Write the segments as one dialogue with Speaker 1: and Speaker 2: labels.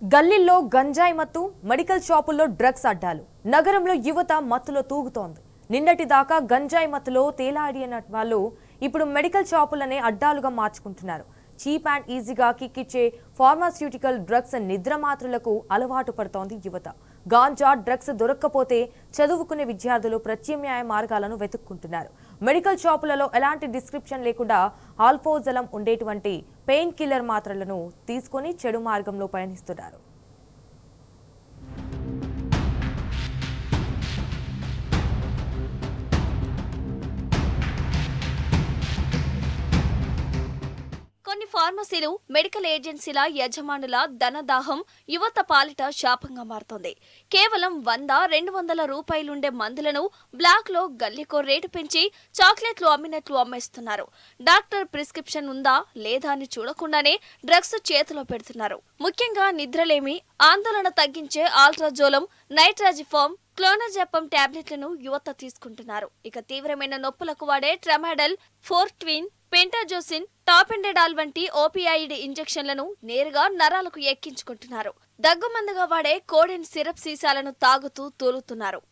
Speaker 1: గల్లీల్లో గంజాయి మత్తు, మెడికల్ షాపుల్లో డ్రగ్స్ అడ్డాలు. నగరంలో యువత మత్తులో తూగుతోంది. నిన్నటి దాకా గంజాయి మత్తులో తేలాడిన వాళ్ళు ఇప్పుడు మెడికల్ షాపులనే అడ్డాలుగా మార్చుకుంటున్నారు. చీప్ అండ్ ఈజీగా కిక్కిచ్చే ఫార్మాస్యూటికల్ డ్రగ్స్ నిద్ర మాత్రలకు అలవాటు పడుతోంది యువత. గాంజా డ్రగ్స్ దొరక్కపోతే చదువుకునే విద్యార్థులు ప్రత్యామ్నాయ మార్గాలను వెతుక్కుంటున్నారు. మెడికల్ షాపులలో ఎలాంటి డిస్క్రిప్షన్ లేకుండా ఆల్ఫోజలం ఉండేటువంటి పెయిన్ కిల్లర్ మాత్రలను తీసుకొని చెడు మార్గంలో పయనిస్తున్నారు.
Speaker 2: కొన్ని ఫార్మసీలు, మెడికల్ ఏజెన్సీల యజమానుల ధనదాహం యువత పాలిట శాపంగా మారుతోంది. కేవలం 100-200 రూపాయలుండే మందులను బ్లాక్ లో గల్లీకో రేటు పెంచి చాక్లెట్లు అమ్మినట్లు అమ్మేస్తున్నారు. డాక్టర్ ప్రిస్క్రిప్షన్ ఉందా లేదా అని చూడకుండానే డ్రగ్స్ చేతిలో పెడుతున్నారు. ముఖ్యంగా నిద్రలేమి, ఆందోళన తగ్గించే ఆల్ట్రాజోలం, నైట్రాజిఫామ్, క్లోనజెపం టాబ్లెట్లను యువత తీసుకుంటున్నారు. ఇక తీవ్రమైన నొప్పులకు వాడే ట్రమాడల్, ఫోర్ట్విన్, పెంటాజోసిన్, టాపెండెడాల్ వంటి ఓపియాయిడ్ ఇంజెక్షన్లను నేరుగా నరాలకు ఎక్కించుకుంటున్నారు. దగ్గుమందుగా వాడే కోడెన్ సిరప్ సీసాలను తాగుతూ తూలుతున్నారు.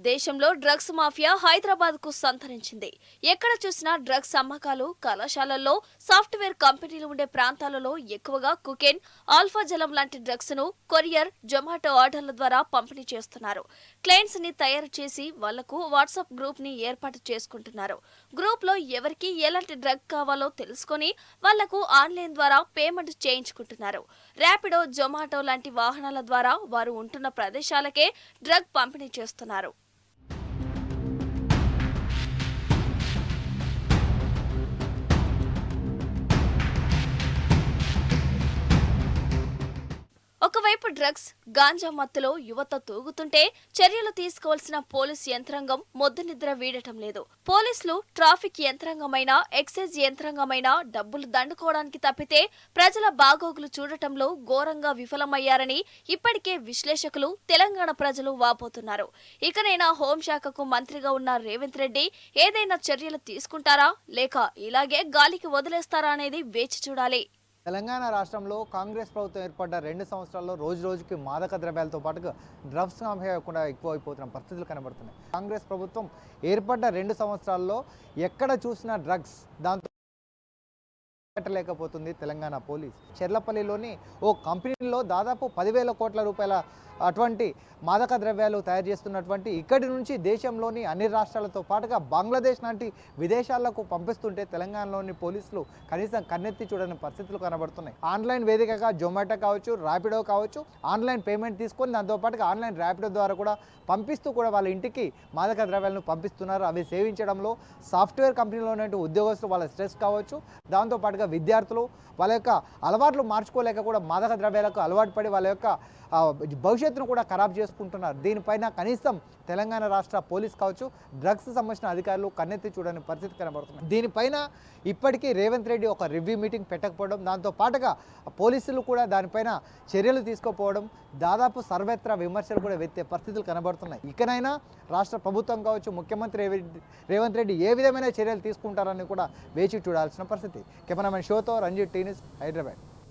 Speaker 2: దేశంలో డ్రగ్స్ మాఫియా హైదరాబాద్ కు సంతరించింది. ఎక్కడ చూసినా డ్రగ్స్ అమ్మకాలు, కళాశాలల్లో, సాఫ్ట్వేర్ కంపెనీలు ఉండే ప్రాంతాలలో ఎక్కువగా కుకెన్, ఆల్ఫాజలం లాంటి డ్రగ్స్ ను కొరియర్, జొమాటో ఆర్డర్ల ద్వారా పంపిణీ చేస్తున్నారు. క్లయింట్స్ ని తయారు చేసి వాళ్లకు వాట్సాప్ గ్రూప్ ని ఏర్పాటు చేసుకుంటున్నారు. గ్రూప్ లో ఎవరికి ఎలాంటి డ్రగ్ కావాలో తెలుసుకొని వాళ్లకు ఆన్లైన్ ద్వారా పేమెంట్ చేయించుకుంటున్నారు. ర్యాపిడో, జొమాటో లాంటి వాహనాల ద్వారా వారు ఉంటున్న ప్రదేశాలకే డ్రగ్ పంపిణీ చేస్తున్నారు. ఒకవైపు డ్రగ్స్, గాంజా మత్తులో యువత తూగుతుంటే చర్యలు తీసుకోవాల్సిన పోలీస్ యంత్రాంగం మొద్దు నిద్ర వీడటం లేదు. పోలీసులు ట్రాఫిక్ యంత్రాంగమైన, ఎక్సైజ్ యంత్రాంగమైన డబ్బులు దండుకోవడానికి తప్పితే ప్రజల బాగోగులు చూడటంలో ఘోరంగా విఫలమయ్యారని ఇప్పటికే విశ్లేషకులు, తెలంగాణ ప్రజలు వాపోతున్నారు. ఇకనైనా హోంశాఖకు మంత్రిగా ఉన్న రేవంత్ రెడ్డి ఏదైనా చర్యలు తీసుకుంటారా లేక ఇలాగే గాలికి వదిలేస్తారా అనేది వేచి చూడాలి.
Speaker 3: తెలంగాణ రాష్ట్రంలో కాంగ్రెస్ ప్రభుత్వం ఏర్పడ్డ 2 సంవత్సరాల్లో రోజు రోజుకి మాదక ద్రవ్యాలతో పాటుగా డ్రగ్స్ మాఫియా కూడా ఎక్కువైపోతున్న పరిస్థితులు కనబడుతున్నాయి. కాంగ్రెస్ ప్రభుత్వం ఏర్పడ్డ 2 సంవత్సరాల్లో ఎక్కడ చూసినా డ్రగ్స్, దాంతో పెట్టలేకపోతుంది తెలంగాణ పోలీస్. చెర్లపల్లిలోని ఓ కంపెనీలో దాదాపు 10,000 కోట్ల రూపాయల అటువంటి మాదక ద్రవ్యాలు తయారు చేస్తున్నటువంటి ఇక్కడి నుంచి దేశంలోని అన్ని రాష్ట్రాలతో పాటుగా బంగ్లాదేశ్ లాంటి విదేశాలకు పంపిస్తుంటే తెలంగాణలోని పోలీసులు కనీసం కన్నెత్తి చూడని పరిస్థితులు కనబడుతున్నాయి. ఆన్లైన్ వేదికగా జొమాటో కావచ్చు, ర్యాపిడో కావచ్చు, ఆన్లైన్ పేమెంట్ తీసుకొని దాంతోపాటుగా ఆన్లైన్ ర్యాపిడో ద్వారా కూడా పంపిస్తూ కూడా వాళ్ళ ఇంటికి మాదక ద్రవ్యాలను పంపిస్తున్నారు. అవి సేవించడంలో సాఫ్ట్వేర్ కంపెనీలో ఉన్నటువంటి ఉద్యోగస్తులు వాళ్ళ స్ట్రెస్ కావచ్చు, దాంతోపాటుగా విద్యార్థులు వాళ్ళ యొక్క అలవాట్లు మార్చుకోలేక కూడా మాదక ద్రవ్యాలకు అలవాటు పడి వాళ్ళ యొక్క భవిష్యత్తును కూడా ఖరాబ్ చేసుకుంటున్నారు. దీనిపైన కనీసం తెలంగాణ రాష్ట్ర పోలీస్ కావచ్చు, డ్రగ్స్ సంబంధించిన అధికారులు కన్నెత్తి చూడని పరిస్థితి కనబడుతుంది. దీనిపైన ఇప్పటికీ రేవంత్ రెడ్డి ఒక రివ్యూ మీటింగ్ పెట్టకపోవడం, దాంతో పాటుగా పోలీసులు కూడా దానిపైన చర్యలు తీసుకోకపోవడం, దాదాపు సర్వత్రా విమర్శలు కూడా వెత్తే పరిస్థితులు కనబడుతున్నాయి. ఇకనైనా రాష్ట్ర ప్రభుత్వం కావచ్చు, ముఖ్యమంత్రి రేవంత్ రెడ్డి ఏ విధమైన చర్యలు తీసుకుంటారని కూడా వేచి చూడాల్సిన పరిస్థితి. కెమెరామెన్ షోతో రంజిత్, టీ న్యూస్, హైదరాబాద్.